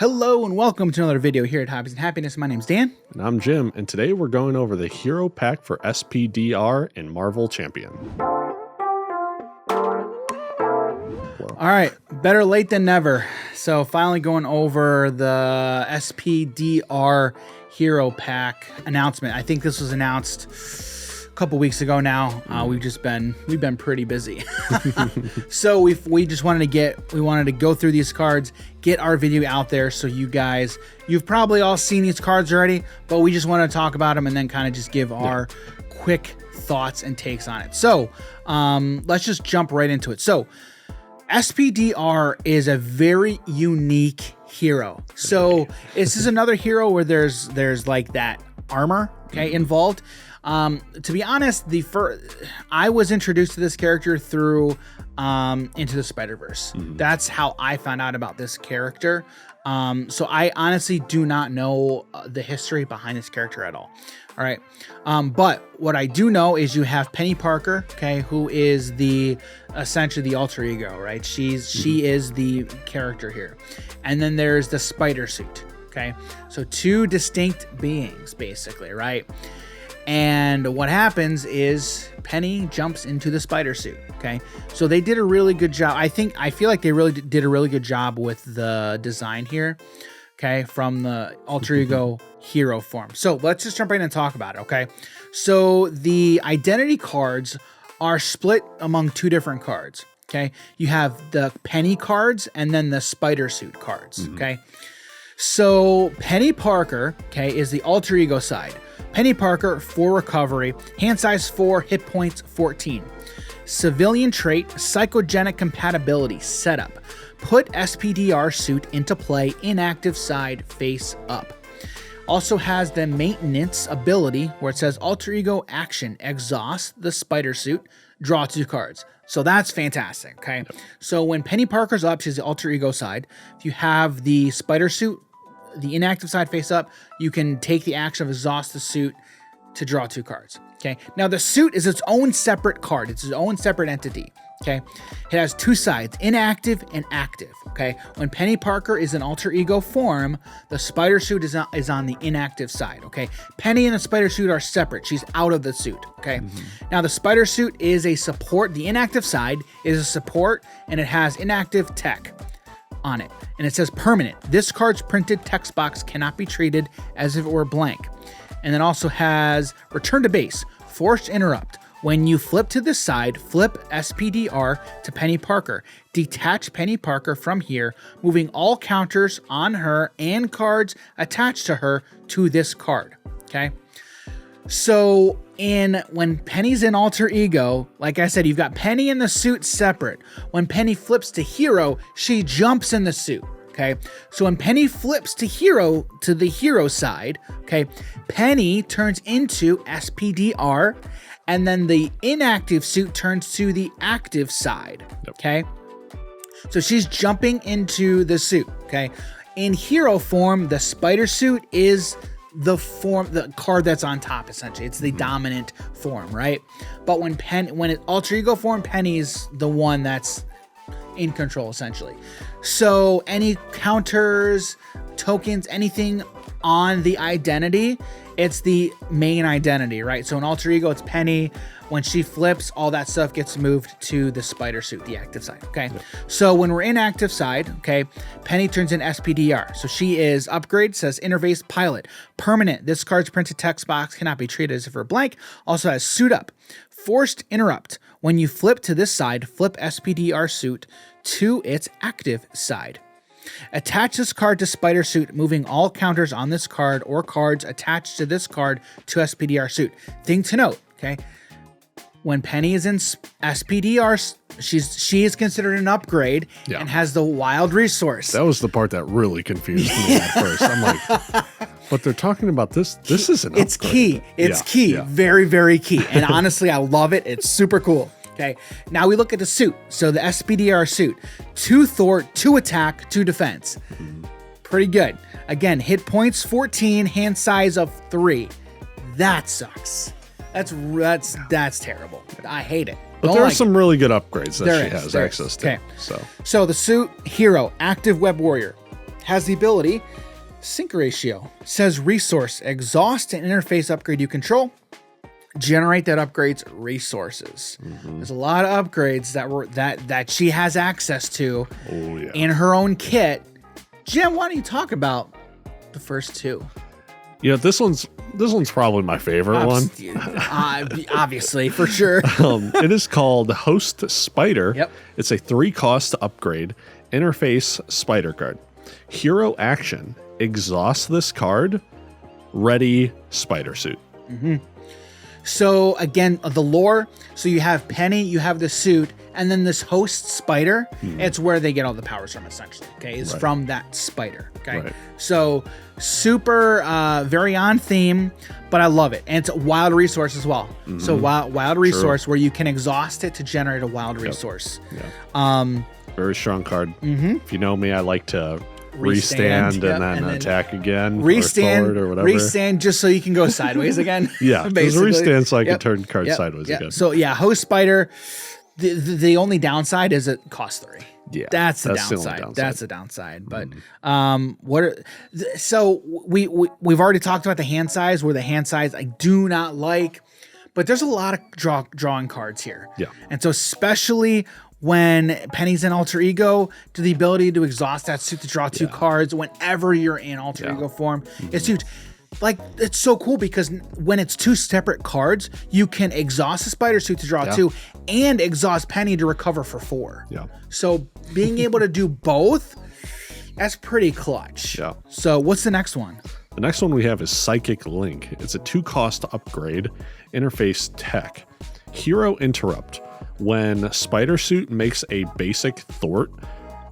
Hello and welcome to another video here at Hobbies and Happiness. My name's Dan. And I'm Jim, and today we're going over the Hero Pack for SPDR and Marvel Champion. All right, better late than never. So finally going over the SPDR Hero Pack announcement. I think this was announced a couple weeks ago now. We've been pretty busy. So we just wanted to go through these cards, get our video out there so you guys, you've probably all seen these cards already, but we just want to talk about them and then kind of just give our quick thoughts and takes on it. So let's just jump right into it. So SPDR is a very unique hero. So this is another hero where there's like that armor involved. To be honest, I was introduced to this character through Into the Spider-Verse. That's how I found out about this character. So I honestly do not know the history behind this character at all. All right. But what I do know is you have Peni Parker, who is essentially the alter ego, right? She is the character here. And then there's the spider suit. So two distinct beings, basically, right? And what happens is Peni jumps into the spider suit. So they did a really good job. I feel like they really did a really good job with the design here. From the alter ego hero form. So let's just jump right in and talk about it. So the identity cards are split among two different cards. You have the Peni cards and then the spider suit cards. So Peni Parker, is the alter ego side. Peni Parker, 4 recovery, hand size 4, hit points 14. Civilian trait, psychogenic compatibility setup. Put SPDR suit into play, inactive side, face up. Also has the maintenance ability where it says alter ego action, exhaust the spider suit, draw 2 cards. So that's fantastic, So when Peni Parker's up, she's the alter ego side. If you have the spider suit, the inactive side face up, you can take the action of exhaust the suit to draw 2 cards. Now the suit is its own separate card. It's its own separate entity. It has 2 sides, inactive and active. When Peni Parker is in alter ego form, the spider suit is on the inactive side. Peni and the spider suit are separate. She's out of the suit. Now the spider suit is a support. The inactive side is a support, and it has inactive tech on it, and it says permanent. This card's printed text box cannot be treated as if it were blank. And then also has return to base, forced interrupt. When you flip to this side, flip SPDR to Peni Parker. Detach Peni Parker from here, moving all counters on her and cards attached to her to this card. So when Peni's in alter ego, like I said, you've got Peni in the suit separate. When Peni flips to hero, she jumps in the suit. So when Peni flips to the hero side, Peni turns into SPDR, and then the inactive suit turns to the active side. So she's jumping into the suit. In hero form, the spider suit is the card that's on top, essentially. It's the dominant form, right? But when it's alter ego form, Peni's the one that's in control, essentially. So any counters, tokens, anything on the identity, it's the main identity, right? So in alter ego, it's Peni. When she flips, all that stuff gets moved to the spider suit, the active side. So when we're in active side, Peni turns in SPDR. So she is upgrade, says interface pilot, permanent. This card's printed text box cannot be treated as if it were blank. Also has suit up, forced interrupt. When you flip to this side, flip SPDR suit to its active side. Attach this card to spider suit, moving all counters on this card or cards attached to this card to SPDR suit. Thing to note, when Peni is in SPDR, she is considered an upgrade and has the wild resource. That was the part that really confused me at first. I'm like, but they're talking about this. This is an upgrade. It's key. It's key. Yeah. Very, very key. And honestly, I love it. It's super cool. Now we look at the suit. So the SPDR suit, 2 thwart, 2 attack, 2 defense. Pretty good. Again, hit points 14, hand size of 3. That sucks. That's terrible. I hate it. But there are some really good upgrades that she has access to. So the suit, hero, active web warrior. has the ability sync ratio. Says resource, exhaust an interface upgrade you control. Generate that upgrade's resources. There's a lot of upgrades that she has access to in her own kit. Jim, why don't you talk about the first two? Yeah, this one's probably my favorite one. Obviously, for sure. It is called Host Spider. Yep. It's a 3-cost upgrade. Interface Spider card. Hero action. Exhaust this card. Ready Spider suit. So again, the lore. So you have Penny, you have the suit, and then this host spider. It's where they get all the powers from, essentially. Okay, is from that spider. Okay, so super, very on theme, but I love it, and it's a wild resource as well. So wild resource where you can exhaust it to generate a wild resource. Very strong card. If you know me, I like to restand and then attack again. Restand or whatever. Restand just so you can go sideways again. Basically. Restand so I can turn cards sideways again. So host spider. The only downside is it costs 3. Yeah, that's the downside. That's the downside. But so we've already talked about the hand size. Where the hand size I do not like, but there's a lot of drawing cards here. Yeah, and so especially when Penny's in alter ego, to the ability to exhaust that suit to draw 2 cards whenever you're in alter ego form, it's huge. Like, it's so cool because when it's 2 separate cards, you can exhaust the spider suit to draw 2 and exhaust Penny to recover for 4. Yeah. So being able to do both, that's pretty clutch. Yeah. So what's the next one? The next one we have is Psychic Link. It's a 2-cost upgrade. Interface tech. Hero interrupt. When Spider Suit makes a basic thwart,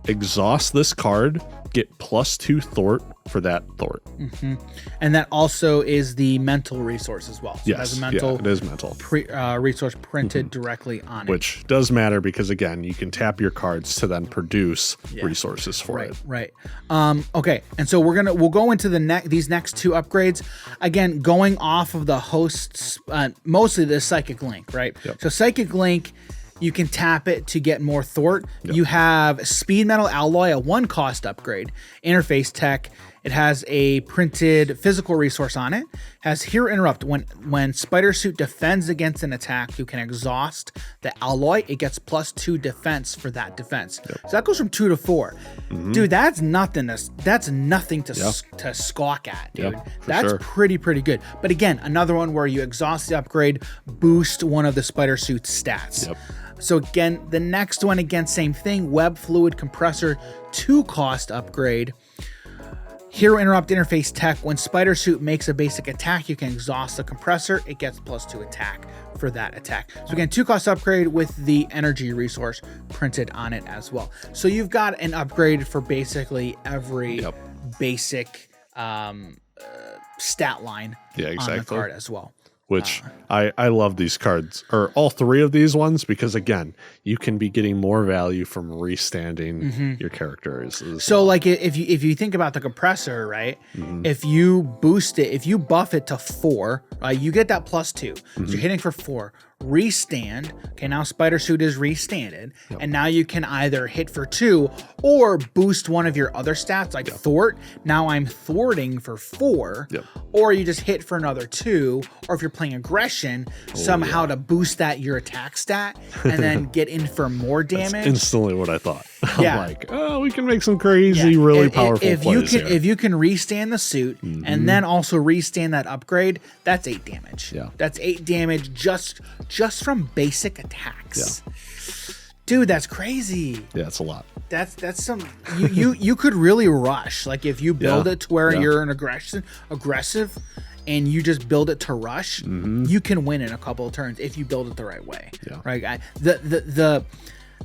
exhaust this card, get +2 thwart for that thwart. And that also is the mental resource as well. So yes, it has a mental, it is mental. Resource printed directly on it. Which does matter because, again, you can tap your cards to then produce resources for it. Right. Okay, and so we'll go into these next 2 upgrades. Again, going off of the hosts, mostly the Psychic Link, right? Yep. So Psychic Link, you can tap it to get more thwart. You have Speed Metal Alloy, a 1-cost upgrade. Interface tech. It has a printed physical resource on it. Has Hero Interrupt. When Spider Suit defends against an attack, you can exhaust the alloy. It gets +2 defense for that defense. So that goes from 2 to 4. Dude, that's nothing to squawk at, dude. That's pretty good. But again, another one where you exhaust the upgrade, boost one of the Spider Suit's stats. So again, the next one, again, same thing. Web Fluid Compressor, 2-cost upgrade. Hero Interrupt interface tech. When Spider Suit makes a basic attack, you can exhaust the compressor. It gets +2 attack for that attack. So again, 2-cost upgrade with the energy resource printed on it as well. So you've got an upgrade for basically every basic stat line on the card as well. Which I love these cards, or all 3 of these ones, because again, you can be getting more value from restanding your characters. So like if you think about the compressor, right? If you boost it, if you buff it to 4, you get that +2. So you're hitting for 4. Restand. Okay, now Spider Suit is restanded, and now you can either hit for 2 or boost one of your other stats, like thwart. Now I'm thwarting for 4, or you just hit for another 2, or if you're playing aggression, somehow to boost your attack stat and then get in for more damage. That's instantly what I thought. I'm like, oh, we can make some crazy, really powerful plays here. If you can restand the suit and then also restand that upgrade, that's 8 damage. That's 8 damage just from basic attacks. Dude, that's crazy. Yeah, it's a lot. That's some you could really rush. Like if you build it to where you're an aggressive and you just build it to rush, you can win in a couple of turns if you build it the right way. Right?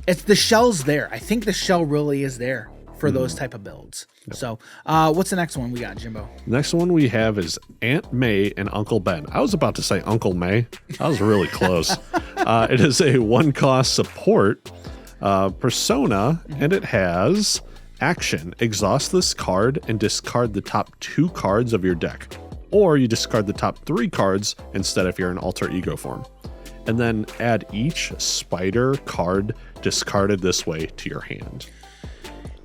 It's the shell's there. I think the shell really is there for those type of builds. So what's the next one we got, Jimbo? Next one we have is Aunt May and Uncle Ben. I was about to say Uncle May. I was really close. It is a 1-cost support persona, and it has action. Exhaust this card and discard the top 2 cards of your deck. Or you discard the top 3 cards instead if you're in alter ego form. And then add each spider card discarded this way to your hand.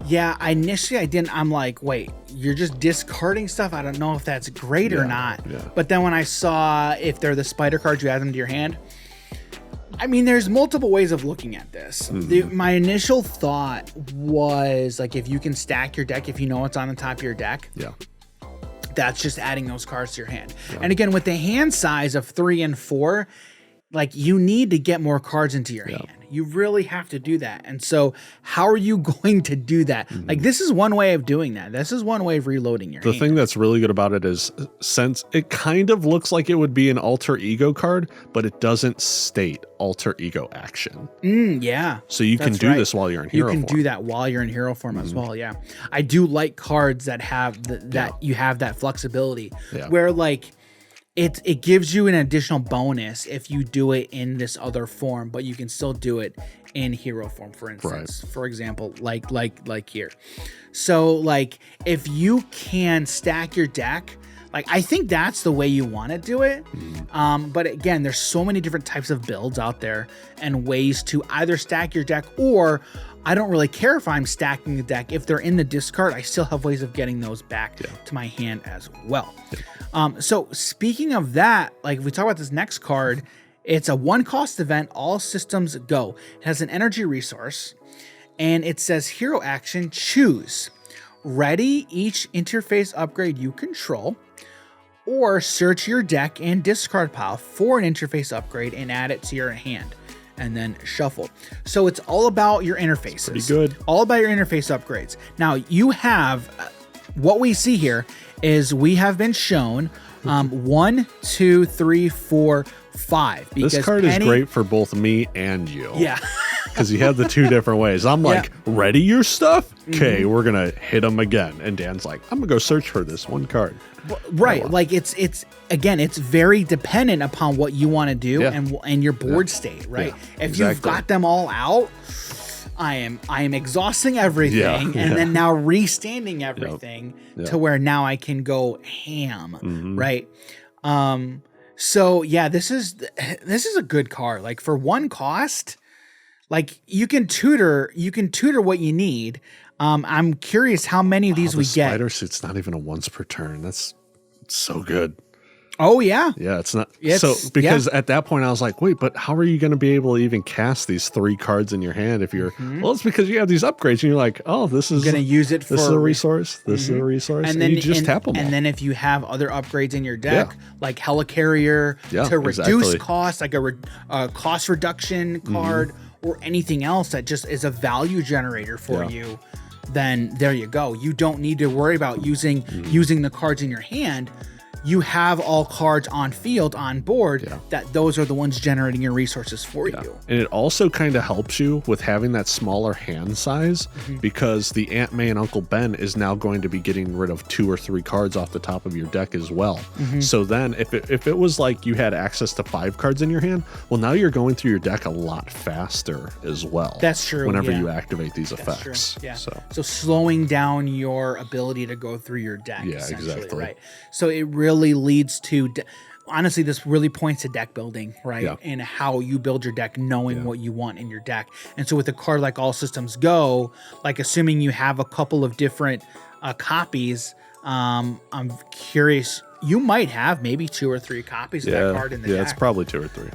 Yeah, initially I didn't. I'm like, wait, you're just discarding stuff? I don't know if that's great or not. Yeah. But then when I saw if they're the spider cards, you add them to your hand. I mean, there's multiple ways of looking at this. My initial thought was like, if you can stack your deck, if you know what's on the top of your deck, that's just adding those cards to your hand. Yeah. And again, with the hand size of 3 and 4, like you need to get more cards into your hand. You really have to do that. And so how are you going to do that? Like this is one way of doing that. This is one way of reloading your hand. The thing that's really good about it is since it kind of looks like it would be an alter ego card, but it doesn't state alter ego action. Yeah. So you can do this while you're in hero form. You can do that while you're in hero form as well. Yeah. I do like cards that have you have that flexibility where like, it gives you an additional bonus if you do it in this other form, but you can still do it in hero form, for instance. For example, like here. So like if you can stack your deck, like I think that's the way you want to do it. But again, there's so many different types of builds out there and ways to either stack your deck, or I don't really care if I'm stacking the deck. If they're in the discard, I still have ways of getting those back to my hand as well. So speaking of that, like if we talk about this next card, it's a 1-cost event, all systems go. It has an energy resource, and it says hero action, choose. Ready each interface upgrade you control, or search your deck and discard pile for an interface upgrade and add it to your hand, and then shuffle. So it's all about your interfaces. Pretty good. All about your interface upgrades. Now you have, what we see here is we have been shown 1, 2, 3, 4, 5. This card is great for both me and you. Yeah. Because you have the 2 different ways. I'm like, ready your stuff? Okay, we're going to hit them again. And Dan's like, I'm going to go search for this one card. Right. Like it's again, it's very dependent upon what you want to do and your board state, right? If you've got them all out, I am exhausting everything and then now restanding everything to where now I can go ham, right? So yeah, this is a good card. Like for 1 cost, like you can tutor what you need. I'm curious how many of these we get. Spider suit's not even a once per turn. That's so good. Oh yeah. Yeah, it's not. Because at that point I was like, wait, but how are you going to be able to even cast these 3 cards in your hand if you're? Well, it's because you have these upgrades and you're like, oh, this is going to use it for this is a resource. This is a resource, and then you just tap them. And then if you have other upgrades in your deck, like Helicarrier to reduce cost, like a cost reduction card, or anything else that just is a value generator for you, then there you go. You don't need to worry about using the cards in your hand. You have all cards on field, on board, that those are the ones generating your resources for you. And it also kind of helps you with having that smaller hand size because the Aunt May and Uncle Ben is now going to be getting rid of 2 or 3 cards off the top of your deck as well. So then if it was like you had access to 5 cards in your hand, well, now you're going through your deck a lot faster as well. That's true. Whenever you activate these effects. True. Yeah. So slowing down your ability to go through your deck, essentially, right? So it really leads to, honestly, this really points to deck building, right? And how you build your deck, knowing what you want in your deck. And so with a card like All Systems Go, like assuming you have a couple of different copies, I'm curious, you might have maybe 2 or 3 copies of that card in the deck. Yeah, it's probably 2 or 3.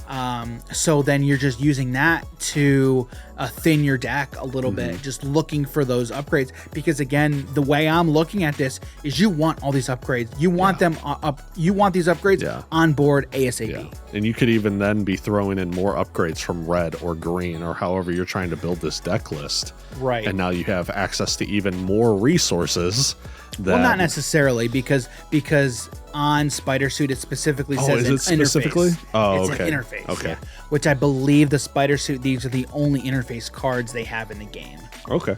So then you're just using that to thin your deck a little bit, just looking for those upgrades. Because again, the way I'm looking at this is you want all these upgrades. You want them up. You want these upgrades on board ASAP. Yeah. And you could even then be throwing in more upgrades from red or green or however you're trying to build this deck list. Right. And now you have access to even more resources. Well, not necessarily, because on Spider Suit it specifically says is it specifically? Interface. Oh, it's okay. an interface. Okay. Yeah, which I believe the Spider Suit, these are the only interface cards they have in the game. Okay.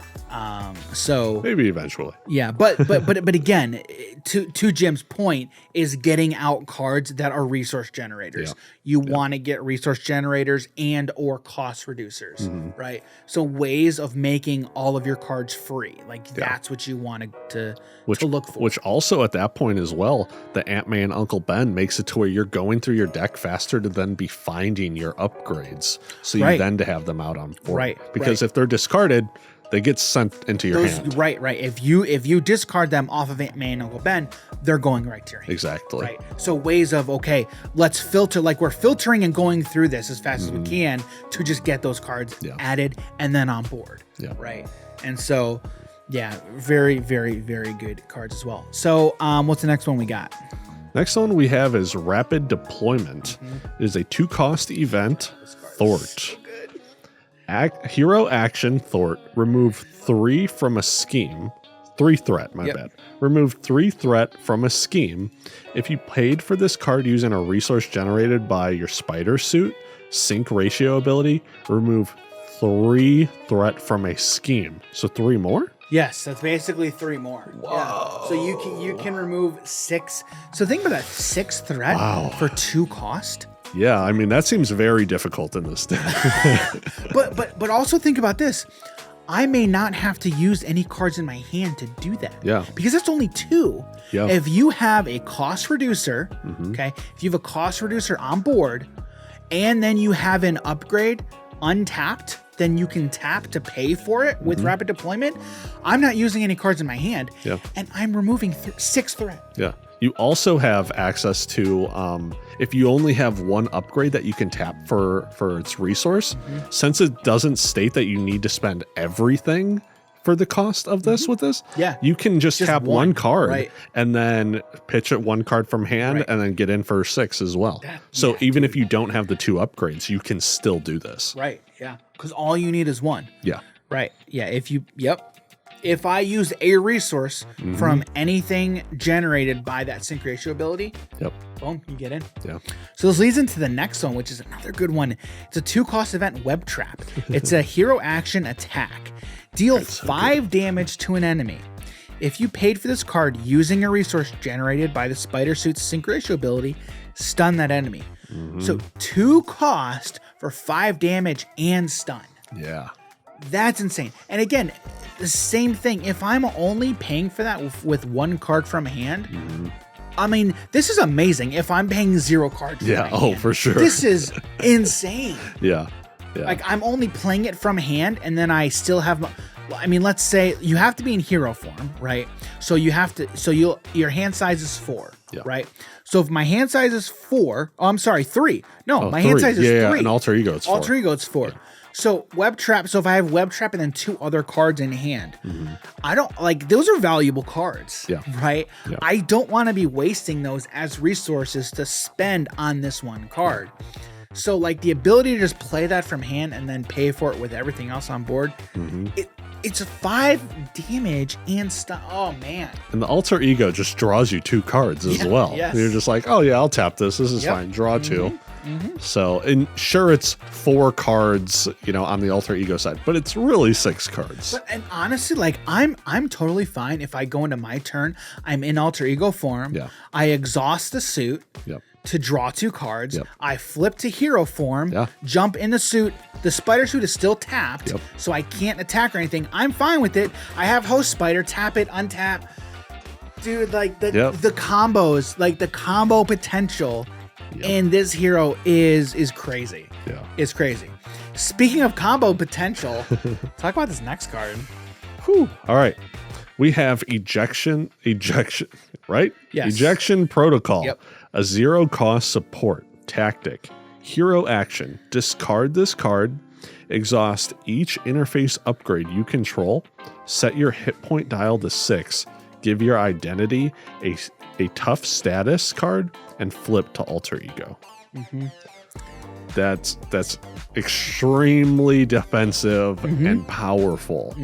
So maybe eventually. Yeah, but again, to Jim's point, is getting out cards that are resource generators. Yeah. You want to get resource generators and or cost reducers, right? So ways of making all of your cards free. Like that's what you want to look for. Which also at that point as well, the Aunt May and Uncle Ben makes it to where you're going through your deck faster to then be finding your upgrades. So you then to have them out on board. Right. Because if they're discarded, They get sent into your hand. Right. If you discard them off of Aunt May and Uncle Ben, they're going right to your hand. Exactly. Right. So ways of, okay, let's filter, like we're filtering and going through this as fast as we can to just get those cards added and then on board. Yeah. Right. And so, yeah, very, very, very good cards as well. So what's the next one we got? Next one we have is Rapid Deployment. It is a 2-cost event. Thwart. Hero action Thwart. Remove 3 from a scheme. 3 threat, my bad. Remove 3 threat from a scheme. If you paid for this card using a resource generated by your spider suit, sync ratio ability, remove 3 threat from a scheme. So 3 more? Yes, that's basically 3 more. Whoa. Yeah. So you can remove 6. So think about that, 6 threat for 2 cost. Yeah, I mean that seems very difficult in this deck. but also think about this. I may not have to use any cards in my hand to do that. Yeah. Because that's only 2. Yeah. If you have a cost reducer, okay, if you have a cost reducer on board, and then you have an upgrade untapped, then you can tap to pay for it with rapid deployment. I'm not using any cards in my hand, and I'm removing 6 threat. Yeah. You also have access to, if you only have 1 upgrade that you can tap for its resource, since it doesn't state that you need to spend everything for the cost of this with this, you can just tap 1 card and then pitch it 1 card from hand and then get in for 6 as well. So even if you don't have the 2 upgrades, you can still do this. Right, yeah. Because all you need is 1. Yeah. Right, yeah, if I use a resource from anything generated by that sync ratio ability, boom, you get in. Yeah. So this leads into the next one, which is another good one. It's a 2-cost event, Web Trap. It's a hero action attack. Deal 5 damage to an enemy. If you paid for this card using a resource generated by the Spider Suit's sync ratio ability, stun that enemy. So 2 cost for 5 damage and stun. Yeah. That's insane. And again, the same thing. If I'm only paying for that with 1 card from hand, I mean, this is amazing. If I'm paying 0 cards from my hand, for sure. This is insane. Yeah. Like I'm only playing it from hand, and then I still have. I mean, let's say you have to be in hero form, right? So you have to. So your hand size is 4, right? So if my hand size is 4, oh, I'm sorry, 3. No, my 3. hand size is 3. Yeah, an alter ego. It's 4. Alter ego, it's 4. Yeah. So Web Trap. So if I have Web Trap and then 2 other cards in hand, I don't like those are valuable cards, right? Yeah. I don't want to be wasting those as resources to spend on this 1 card. So like the ability to just play that from hand and then pay for it with everything else on board, it's a 5 damage and stuff. Oh man! And the alter ego just draws you 2 cards as well. Yes. You're just like, oh yeah, I'll tap this. This is fine. Draw 2. So, and sure, it's 4 cards, on the alter ego side, but it's really 6 cards. And honestly, like I'm totally fine if I go into my turn. I'm in alter ego form. Yeah. I exhaust the suit. Yep. To draw 2 cards. Yep. I flip to hero form, jump in the suit. The spider suit is still tapped, so I can't attack or anything. I'm fine with it. I have host spider, tap it, untap. Dude, like the combos, like the combo potential in this hero is crazy. Yeah. It's crazy. Speaking of combo potential, talk about this next card. Whew. All right. We have ejection, right? Yes. Ejection Protocol. Yep. A 0-cost support tactic. Hero action. Discard this card. Exhaust each interface upgrade you control. Set your hit point dial to 6. Give your identity a tough status card and flip to alter ego. That's extremely defensive and powerful.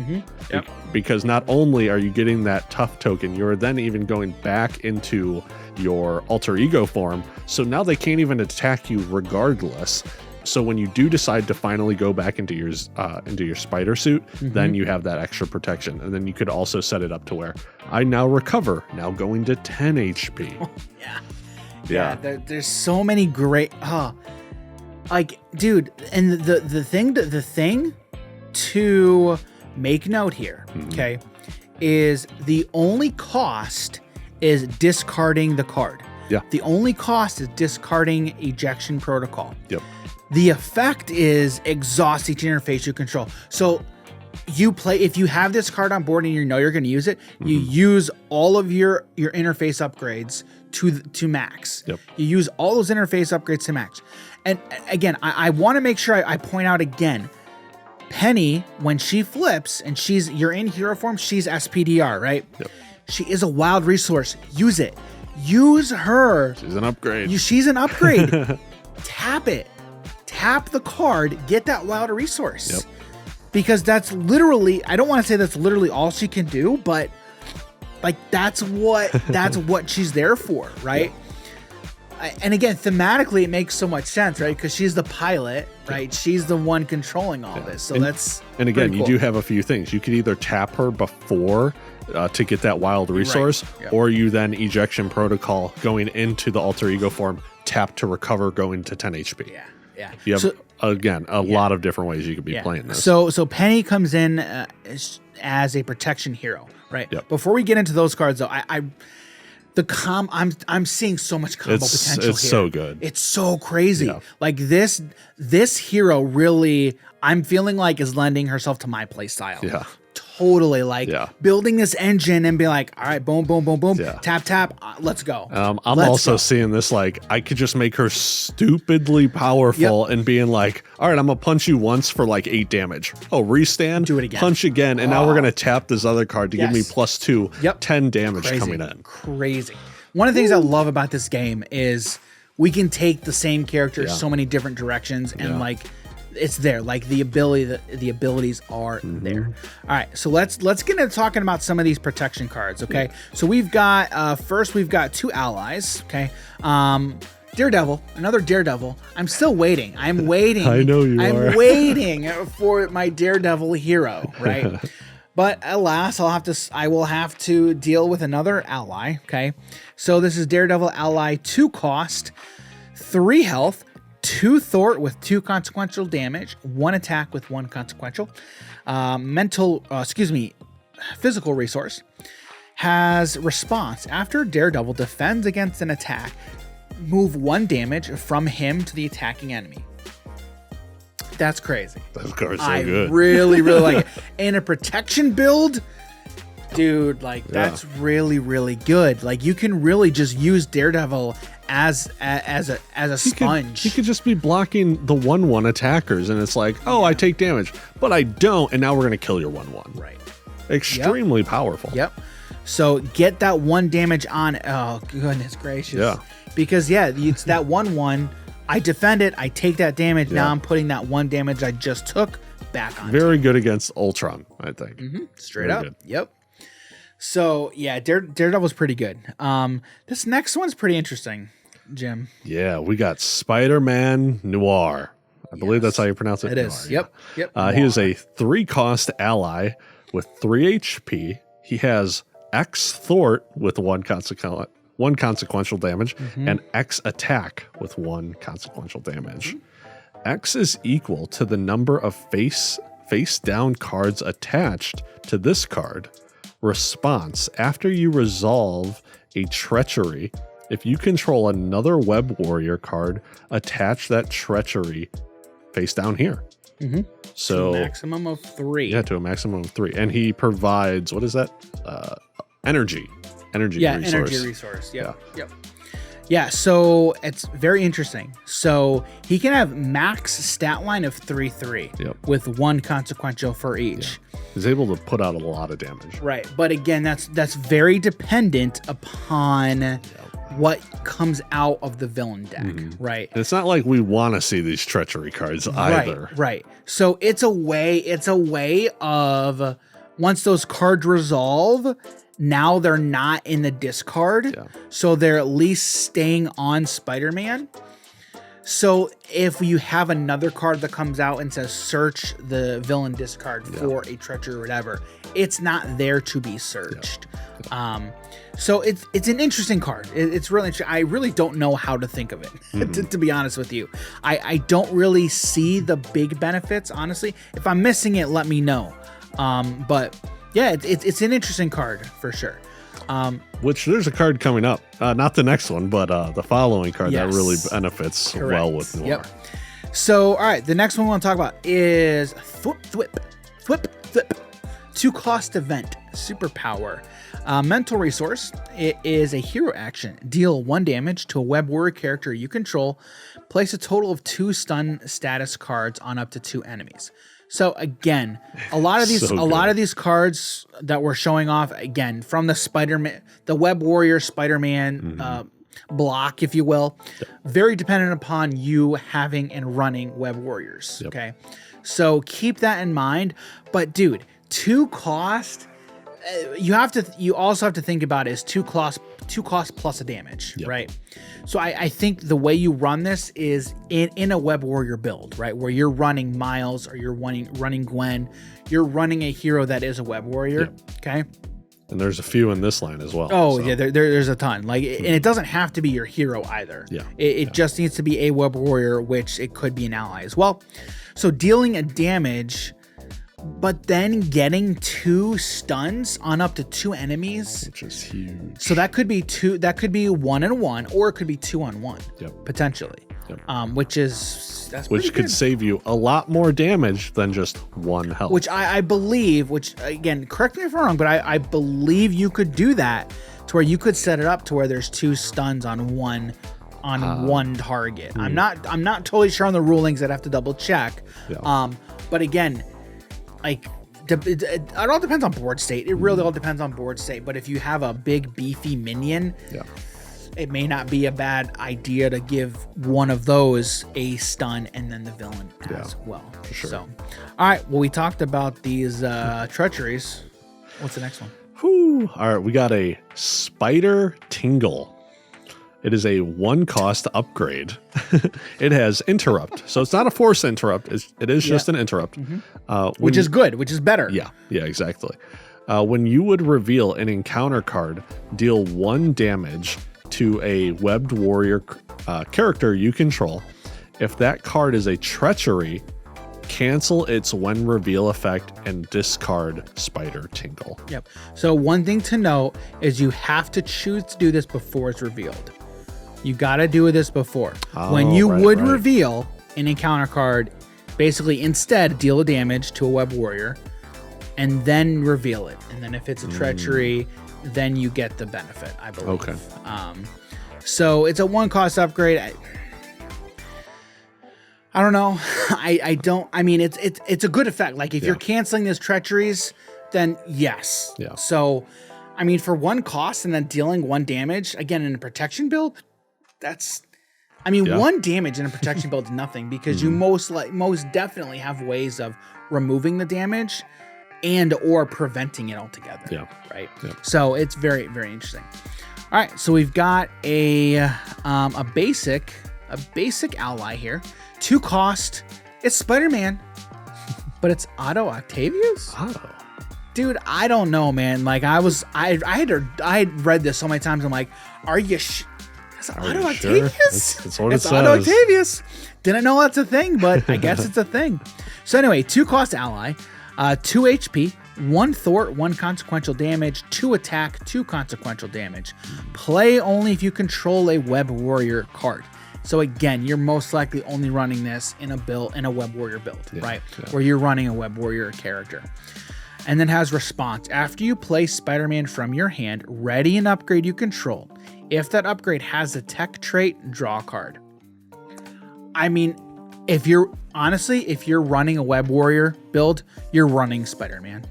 Because not only are you getting that tough token, you're then even going back into your alter ego form. So now they can't even attack you regardless. So when you do decide to finally go back into your spider suit, then you have that extra protection. And then you could also set it up to where I now recover, now going to 10 HP. Yeah. There's so many great, like, dude, and the thing to make note here, okay, is the only cost is discarding the card. Yeah. The only cost is discarding Ejection Protocol. Yep. The effect is exhaust each interface you control. So if you have this card on board and you know you're going to use it, you use all of your interface upgrades to max. Yep. You use all those interface upgrades to max. And again, I want to make sure I point out again, Peni, when she flips and you're in hero form, she's SPDR, right? Yep. She is a wild resource. Use it. Use her. She's an upgrade. She's an upgrade. Tap it. Tap the card. Get that wild resource. Yep. Because that's literally, I don't want to say that's literally all she can do, but like that's what she's there for, right? And again, thematically, it makes so much sense, right? Because she's the pilot, right? She's the one controlling all this. So and again, cool. You do have a few things. You could either tap her before to get that wild resource, right. Yep. or you then Ejection Protocol going into the alter ego form, tap to recover, going to 10 HP. Yeah. You have, again, a lot of different ways you could be playing this. So Peni comes in as a protection hero, right? Yep. Before we get into those cards, though, I'm seeing so much combo potential. It's here. so good. It's so crazy. Yeah. Like this hero really, I'm feeling like is lending herself to my play style. Yeah. Totally, like building this engine and be like, all right, boom, boom, boom, boom, tap, let's go. I'm seeing this like I could just make her stupidly powerful and being like, all right, I'm gonna punch you once for like 8 damage. Oh, restand, do it again, punch again, and now we're gonna tap this other card to give me +2, 10 damage coming in. Crazy. One of the things I love about this game is we can take the same character so many different directions and like. It's there, like the abilities are there. All right, so let's get into talking about some of these protection cards. Okay, so we've got first we've got 2 allies. Okay, Daredevil, another Daredevil. I'm still waiting. I'm waiting. I know you are. I'm waiting for my Daredevil hero, right? But alas, I will have to deal with another ally. Okay, so this is Daredevil ally, 2 cost, 3 health. 2 thwart with 2 consequential damage, 1 attack with 1 consequential. Physical resource. Has response. After Daredevil defends against an attack, move 1 damage from him to the attacking enemy. That's crazy. That card's so good. I really, really like it. In a protection build, dude, like that's really, really good. Like you can really just use Daredevil as a sponge. He could just be blocking the 1/1 attackers, and it's like, oh, I take damage, but I don't, and now we're gonna kill your 1/1. Right. Extremely powerful. Yep. So get that 1 damage on. Oh goodness gracious. Yeah. Because it's that 1/1. I defend it. I take that damage. Now I'm putting that 1 damage I just took back on. Very good against Ultron, I think. Straight up. Good. Yep. So yeah, Daredevil's pretty good. This next one's pretty interesting, Jim. Yeah, we got Spider-Man Noir. I believe that's how you pronounce it. It is. Yep. He is a 3-cost ally with 3 HP. He has X thwart with 1 consequential damage and X attack with 1 consequential damage. X is equal to the number of face down cards attached to this card. Response: after you resolve a treachery, if you control another Web Warrior card, attach that treachery face down here. So to a maximum of 3. Yeah, to a maximum of 3. And he provides, what is that? Energy resource. Energy resource. Yep. Yeah, so it's very interesting. So he can have max stat line of 3/3 with 1 consequential for each. He's able to put out a lot of damage. Right, but again, that's very dependent upon what comes out of the villain deck, right? And it's not like we want to see these treachery cards either. Right. So it's a way of once those cards resolve, now they're not in the discard, so they're at least staying on Spider-Man. So if you have another card that comes out and says search the villain discard for a treachery or whatever, it's not there to be searched. So it's an interesting card. It's really interesting. I really don't know how to think of it, to be honest with you. I don't really see the big benefits, honestly. If I'm missing it, let me know. But yeah, it's an interesting card for sure. Which there's a card coming up, not the next one, but the following card that really benefits well with Noir. So, all right, the next one we want to talk about is Thwip Thwip. Thwip Thwip. 2-cost event, superpower. Mental resource, it is a hero action. Deal 1 damage to a web warrior character you control. Place a total of 2 stun status cards on up to 2 enemies. So again, a lot of these cards that we're showing off, again, from the Spider-Man, the web warrior Spider-Man block, if you will, very dependent upon you having and running web warriors. Yep. Okay. So keep that in mind. But dude, 2 cost, you also have to think about it as 2 cost plus a damage, right? So I think the way you run this is in a web warrior build, right? Where you're running Miles or you're running Gwen, you're running a hero that is a web warrior. Okay. And there's a few in this line as well. Oh, so. Yeah, there's a ton. Like, and it doesn't have to be your hero either. Yeah. It just needs to be a web warrior, which it could be an ally as well. So dealing a damage, but then getting 2 stuns on up to 2 enemies, which is huge. So that could be 2. That could be 1-on-1, or it could be 2-on-1. Potentially. Which could good. Save you a lot more damage than just 1 health. Which I believe, which again, correct me if I'm wrong, but I believe you could do that to where you could set it up to where there's 2 stuns on one target. I'm not totally sure on the rulings. I'd have to double check. But again, like it all depends on board state. It really all depends on board state. But if you have a big beefy minion, it may not be a bad idea to give one of those a stun and then the villain as well. For sure. So, all right. Well, we talked about these treacheries. What's the next one? Whew. All right. We got a Spider-Tingle. It is a 1-cost upgrade. It has interrupt. So it's not a force interrupt. It is just an interrupt. Which is good, which is better. Yeah, exactly. When you would reveal an encounter card, deal 1 damage to a webbed warrior character you control. If that card is a treachery, cancel its when reveal effect and discard Spider-Tingle. Yep. So one thing to note is you have to choose to do this before it's revealed. You got to do this before. When you reveal an encounter card, basically instead deal a damage to a web warrior and then reveal it. And then if it's a treachery, then you get the benefit, I believe. Okay. So it's a 1-cost upgrade. I don't know. I mean, it's a good effect. Like if you're canceling these treacheries, then yes. Yeah. So, I mean, for 1 cost and then dealing 1 damage, again, in a protection build, that's, I mean, 1 damage in a protection build is nothing because you most definitely have ways of removing the damage and or preventing it altogether. Yeah. Right. Yeah. So it's very, very interesting. All right. So we've got a basic ally here. 2 cost. It's Spider-Man, but it's Otto Octavius. Otto. Dude, I don't know, man. Like I had read this so many times. I'm like, are you? It's Otto Octavius. Sure? That's what it says. Otto Octavius. Didn't know that's a thing, but I guess it's a thing. So anyway, 2 cost ally, 2 HP, 1 thwart, 1 consequential damage, 2 attack, 2 consequential damage. Play only if you control a web warrior card. So again, you're most likely only running this in a web warrior build, right? Yeah. Where you're running a web warrior character. And then has response. After you play Spider-Man from your hand, ready an upgrade you control. If that upgrade has a tech trait, draw a card. I mean, if you're running a web warrior build, you're running Spider-Man.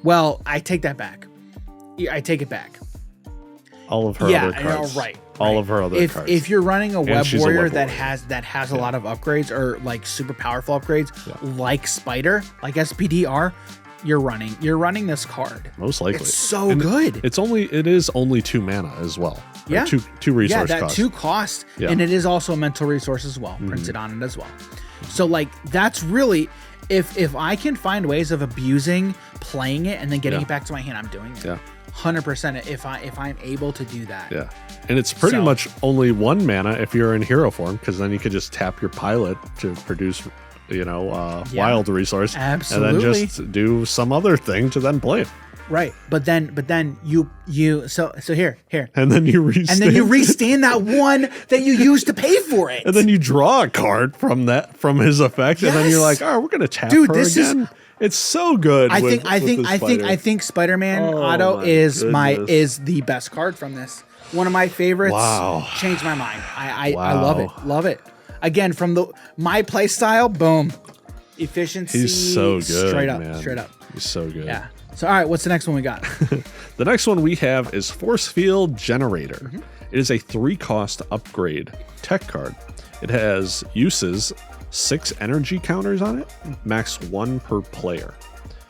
Well, I take that back. I take it back. All of her other cards. All of her other cards. If you're running a web warrior that has a lot of upgrades or like super powerful upgrades, like Spider, like SPDR, you're running this card. Most likely. It's so good. It is only 2 mana as well. Yeah. 2 resource cost. 2 cost. Yeah. And it is also a mental resource as well, printed on it as well. So like that's really, if I can find ways of abusing playing it and then getting it back to my hand, I'm doing it. Yeah. 100% if I'm able to do that. Yeah. And it's pretty much only 1 mana if you're in hero form, because then you could just tap your pilot to produce, wild resource. Absolutely. And then just do some other thing to then play it. Right. But then you so here. And then you restand. And then you restand that 1 that you used to pay for it. And then you draw a card from his effect. Yes. And then you're like, oh, we're gonna tap her again. It's so good. I think Spider-Man Otto is the best card from this. One of my favorites. Wow. Changed my mind. I love it. Love it. Again, from my play style, boom. Efficiency. He's so good. Straight up. Man. Straight up. He's so good. Yeah. So all right, what's the next one we got? The next one we have is Forcefield Generator. It is a 3-cost upgrade tech card. It has uses 6 energy counters on it, max 1 per player.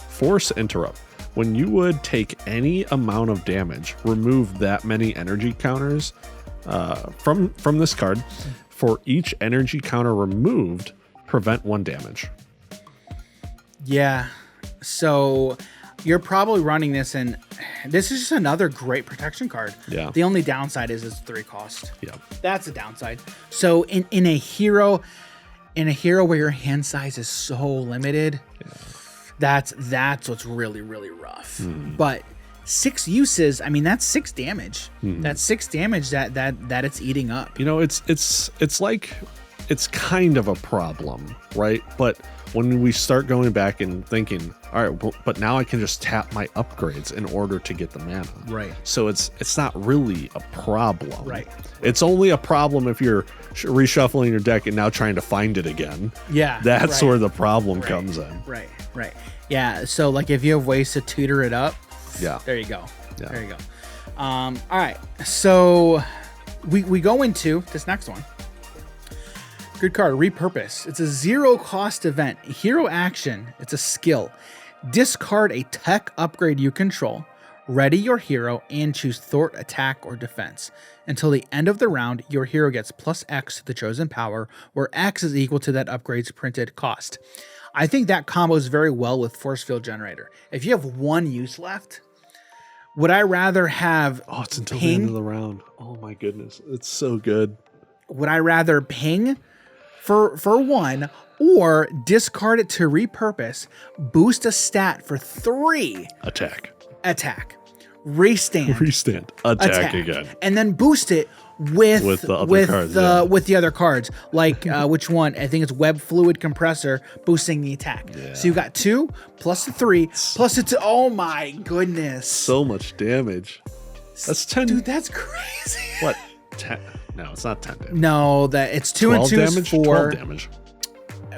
Force Interrupt. When you would take any amount of damage, remove that many energy counters from this card. For each energy counter removed, prevent 1 damage. Yeah. So you're probably running this, and this is just another great protection card. Yeah. The only downside is it's 3 cost. Yeah. That's a downside. So in a hero where your hand size is so limited, that's what's really, really rough. But 6 uses, I mean, that's 6 damage. That's 6 damage that it's eating up. You know, it's like, it's kind of a problem, right? But when we start going back and thinking, all right, but now I can just tap my upgrades in order to get the mana. Right. So it's not really a problem. Right. It's only a problem if you're reshuffling your deck and now trying to find it again. Yeah. That's where the problem comes in. Right. Yeah. So like if you have ways to tutor it up, there you go. Yeah. There you go. All right. So we go into this next one. Good card, Repurpose. It's a 0-cost event. Hero action. It's a skill. Discard a tech upgrade you control. Ready your hero and choose thwart, attack, or defense. Until the end of the round, your hero gets +X to the chosen power, where X is equal to that upgrade's printed cost. I think that combos very well with Forcefield Generator. If you have 1 use left, would I rather have it's until the end of the round. Oh my goodness. It's so good. Would I rather ping for 1 or discard it to repurpose, boost a stat for 3 attack, restand, attack again, and then boost it with the other cards, like which one? I think it's Web Fluid Compressor boosting the attack. Yeah. So you got 2 plus the 3 plus the 2. Oh my goodness! So much damage. That's 10. Dude, that's crazy. What? 10? No, it's not 10 damage. No, that it's 2 and 2 damage, is 4 12 damage.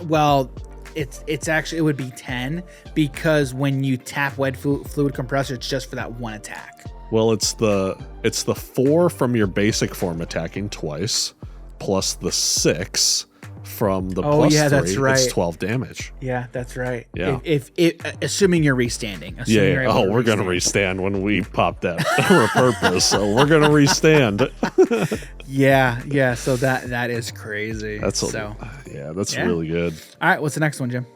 Well, it's actually, it would be 10 because when you tap Web Fluid Compressor, it's just for that 1 attack. Well, it's the 4 from your basic form attacking twice, plus the 6 from the plus 3. That's right. It's 12 damage. Yeah, that's right. Yeah. If assuming you're restanding. We're gonna restand when we pop that repurpose. So we're gonna restand. Yeah. So that is crazy. That's really good. All right, what's the next one, Jim?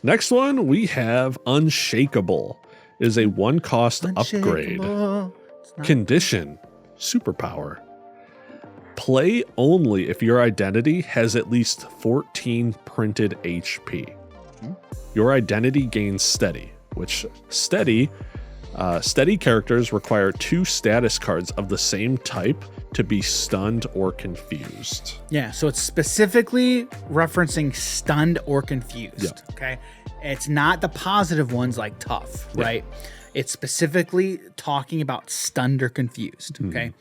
Next one we have Unshakable. It is a 1-cost upgrade. Condition, superpower. Play only if your identity has at least 14 printed HP. Your identity gains steady, which steady characters require 2 status cards of the same type to be stunned or confused. Yeah, so it's specifically referencing stunned or confused. Yeah. Okay. It's not the positive ones like tough, right? It's specifically talking about stunned or confused. Okay.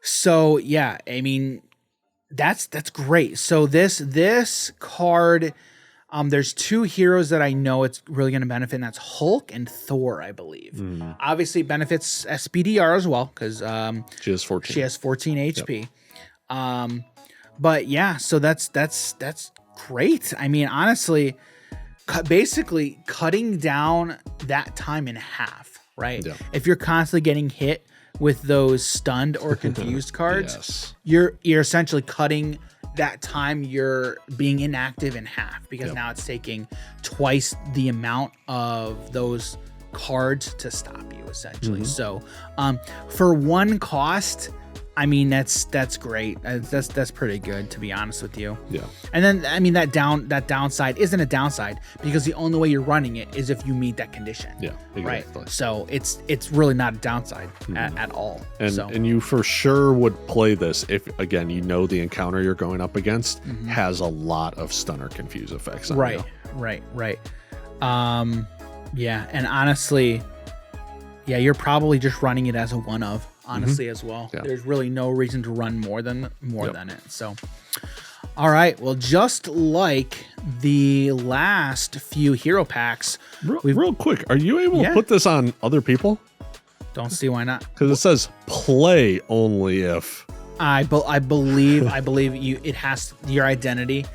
So yeah, I mean, that's great. So this card, there's 2 heroes that I know it's really going to benefit, and that's Hulk and Thor, I believe. Obviously, it benefits SPDR as well because she has 14. She has 14 HP. Yep. But yeah, so that's great. I mean, honestly, basically cutting down that time in half, right? Yeah. If you're constantly getting hit with those stunned or confused cards, you're essentially cutting that time you're being inactive in half because now it's taking twice the amount of those cards to stop you essentially. So for 1 cost, I mean, that's great. That's pretty good, to be honest with you. Yeah. And then I mean that downside isn't a downside because the only way you're running it is if you meet that condition. Yeah. Exactly. Right. So it's really not a downside at all. And you for sure would play this if again you know the encounter you're going up against has a lot of stun or confuse effects on you. Right. Yeah, and honestly, yeah, you're probably just running it as a one of, honestly, as well. Yeah. There's really no reason to run more than it. So, all right, well, just like the last few hero packs, real quick, are you able to put this on other people? Don't see why not. Because it says play only if. I believe you. It has your identity.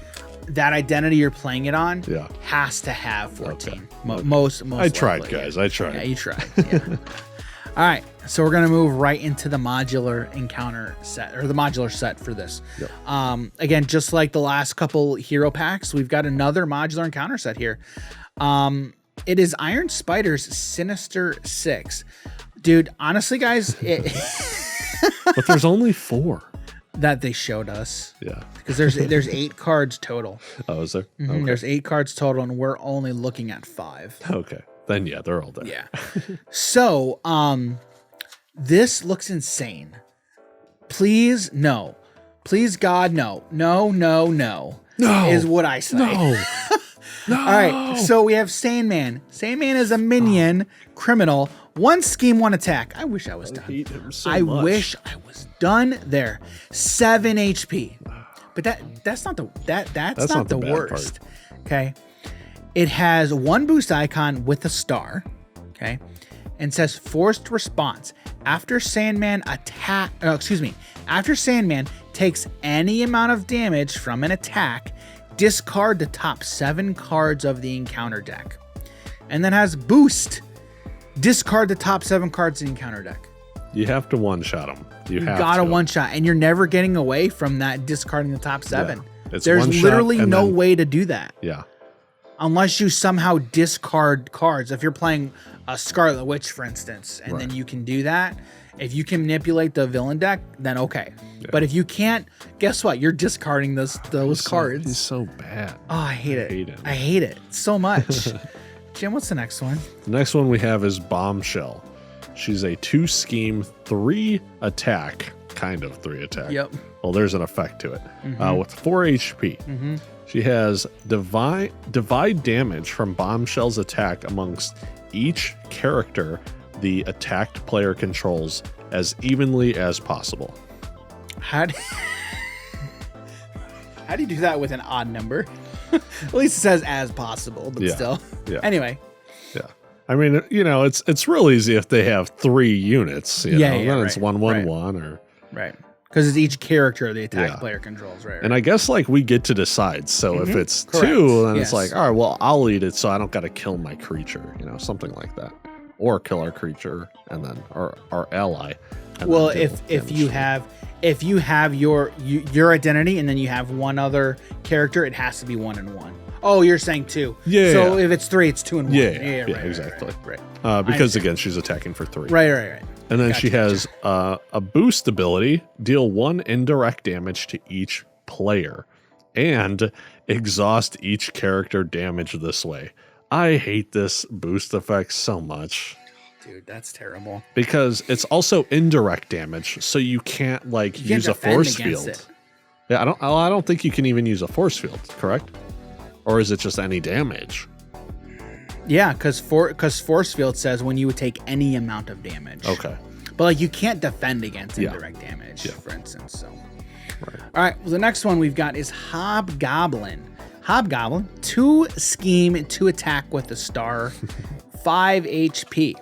That identity you're playing it on has to have 14. Okay. Most I tried, likely. guys. I tried. Yeah, you tried. Yeah. All right, so we're gonna move right into the modular encounter set, or the modular set for this. Yep. Again, just like the last couple hero packs, we've got another modular encounter set here. It is Iron Spider's Sinister 6. Dude, honestly, guys, but there's only 4 that they showed us. Yeah, because there's 8 cards total. Oh, is there? Mm-hmm. Okay. There's 8 cards total, and we're only looking at 5. Okay, then yeah, they're all there. Yeah. So, this looks insane. Please, no. Please, God, no. No is what I say. No. All right, so we have Sandman. Sandman is a minion criminal. 1 scheme, 1 attack. I wish I was done. Hate him so I much. wish I was done there. 7 HP. But that's not the that's not the worst. Part. Okay. It has 1 boost icon with a star. Okay. And says forced response. After Sandman after Sandman takes any amount of damage from an attack, discard the top 7 cards of the encounter deck. And then has boost. Discard the top 7 cards in the encounter deck. You have to one-shot them. You gotta one-shot, and you're never getting away from that discarding the top 7. Yeah. There's literally no way to do that. Yeah. Unless you somehow discard cards. If you're playing a Scarlet Witch, for instance, and then you can do that. If you can manipulate the villain deck, then okay. Yeah. But if you can't, guess what? You're discarding those cards. He's so bad. Oh, I hate it. I hate it so much. Jim, what's the next one? The next one we have is Bombshell. She's a 2 scheme, 3 attack, kind of 3 attack. Yep. Well, there's an effect to it. With 4 HP. Mm-hmm. She has divide damage from Bombshell's attack amongst each character the attacked player controls as evenly as possible. How do you do that with an odd number? At least it says as possible, but still. Yeah. Anyway. Yeah. I mean, it's real easy if they have 3 units. Then it's 1/1/1 or right. Because it's each character the attack player controls, right? And I guess we get to decide. So if it's 2, then it's like, all right, well, I'll eat it, so I don't got to kill my creature, something like that, or kill our creature and then our ally. Well, if you have your identity and then you have one other character, it has to be 1 and 1. Oh, you're saying 2. Yeah. So if it's 3, it's 2 and 1. Yeah, right, exactly. Right. Because again, she's attacking for 3. Right. And then she has a boost ability, deal 1 indirect damage to each player, and exhaust each character damage this way. I hate this boost effect so much. Dude, that's terrible. Because it's also indirect damage, so you can't use a force field. Yeah, I don't think you can even use a force field, correct? Or is it just any damage? Yeah, because force field says when you would take any amount of damage. Okay. But you can't defend against indirect damage, for instance. So, all right. Well, the next one we've got is Hobgoblin. Hobgoblin, 2 scheme, 2 attack with a star, 5 HP.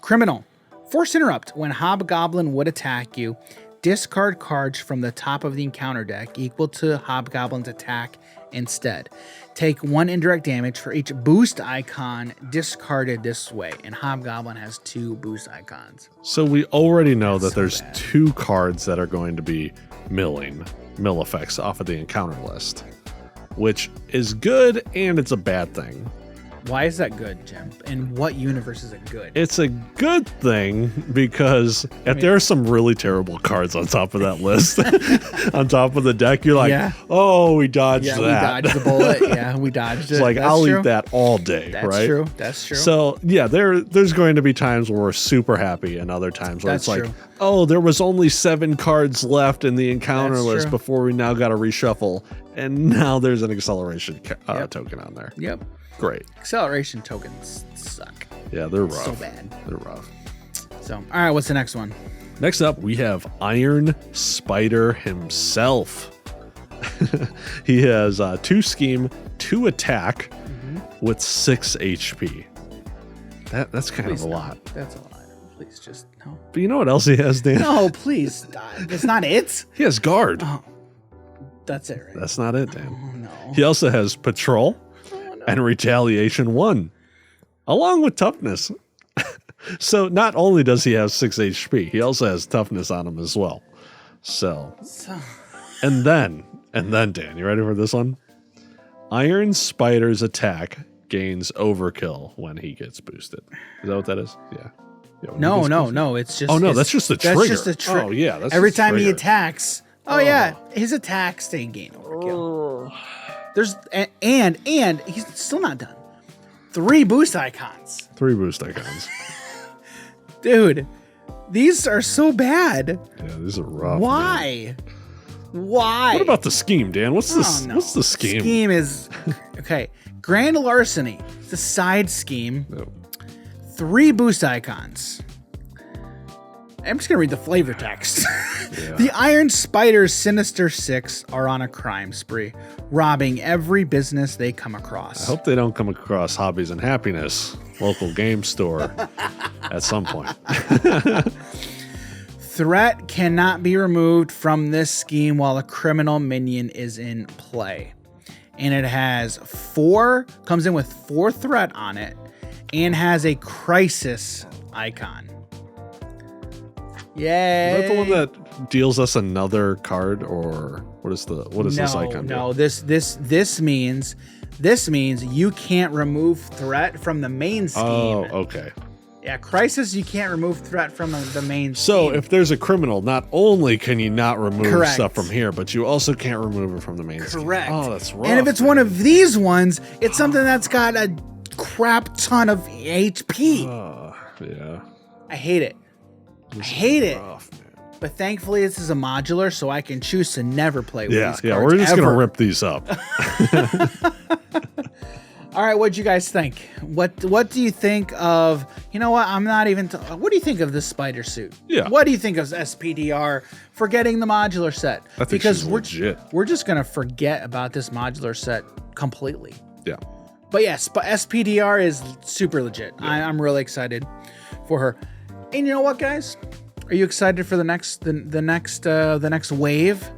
Criminal, force interrupt. When Hobgoblin would attack you, discard cards from the top of the encounter deck equal to Hobgoblin's attack instead. Take 1 indirect damage for each boost icon discarded this way. And Hobgoblin has 2 boost icons. So we already know that there's 2 cards that are going to be mill effects off of the encounter list, which is good and it's a bad thing. Why is that good, Jim? In what universe is it good? It's a good thing because if there are some really terrible cards on top of that list, on top of the deck, you're like, oh, we dodged that. Yeah, we dodged the bullet. Yeah, we dodged it. It's I'll eat that all day, right? That's true. So, yeah, there's going to be times where we're super happy and other times where it's oh, there was only 7 cards left in the encounter list before we now got to reshuffle. And now there's an acceleration token on there. Yep. great. Acceleration tokens suck. Yeah, they're rough. So bad. They're rough. So, all right, what's the next one? Next up, we have Iron Spider himself. He has 2 scheme, 2 attack with 6 HP. That's kind of a lot. That's a lot. Please just no. But you know what else he has, Dan? No, please. That's not it. He has guard. Oh, that's it, right? That's not it, Dan. Oh, no. He also has patrol and retaliation 1, along with toughness. So not only does he have 6 HP, he also has toughness on him as well. So and then Dan, you ready for this one? Iron Spider's attack gains overkill when he gets boosted. Is that what that is? Yeah. No. It's just. Oh no, that's just the trigger. That's just a trigger. Oh yeah, that's every just time he trigger. attacks. Oh yeah, his attacks they gain overkill. There's and he's still not done. 3 boost icons. 3 boost icons. Dude, these are so bad. Yeah, these are rough. Why? Why? What about the scheme, Dan? What's this? No. What's the scheme? Scheme is okay. Grand Larceny. It's a side scheme. No. 3 boost icons. I'm just gonna read the flavor text. Yeah. The Iron Spider's Sinister 6 are on a crime spree, robbing every business they come across. I hope they don't come across Hobbies and Happiness, local game store, at some point. Threat cannot be removed from this scheme while a criminal minion is in play. And it has comes in with 4 threat on it, and has a crisis icon. Yay. Is that the one that deals us another card, or what is this icon? No, this means you can't remove threat from the main scheme. Oh, okay. Yeah, crisis, you can't remove threat from the main So scheme. if there's a criminal, not only can you not remove Correct. stuff from here, but you also can't remove it from the main scheme. Correct. Oh, that's rough. And if it's one of these ones, it's something that's got a crap ton of HP. Yeah. I hate it. I hate it. Rough, man. But thankfully, this is a modular, so I can choose to never play with these cards. Yeah, we're just ever. gonna rip these up. All right, what'd you guys think? What do you think of? You know what? I'm not even. What do you think of this spider suit? Yeah. What do you think of SPDR for getting the modular set? I think because she's legit. we're just gonna forget about this modular set completely. Yeah. But yes, but SPDR is super legit. Yeah. I'm really excited for her. And you know what, guys? Are you excited for the next wave?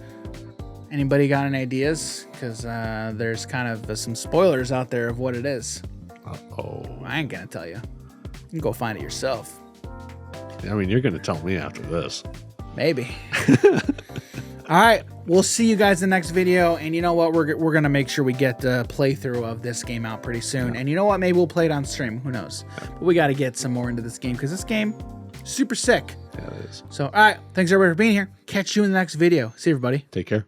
Anybody got any ideas? Because there's kind of some spoilers out there of what it is. Uh-oh. I ain't gonna tell you. You can go find it yourself. I mean, you're gonna tell me after this. Maybe. All right, we'll see you guys in the next video. And you know what? We're gonna make sure we get the playthrough of this game out pretty soon. Yeah. And you know what? Maybe we'll play it on stream. Who knows? Yeah. But we got to get some more into this game because this game, super sick. Yeah, it is. So, all right. Thanks everybody for being here. Catch you in the next video. See you, everybody. Take care.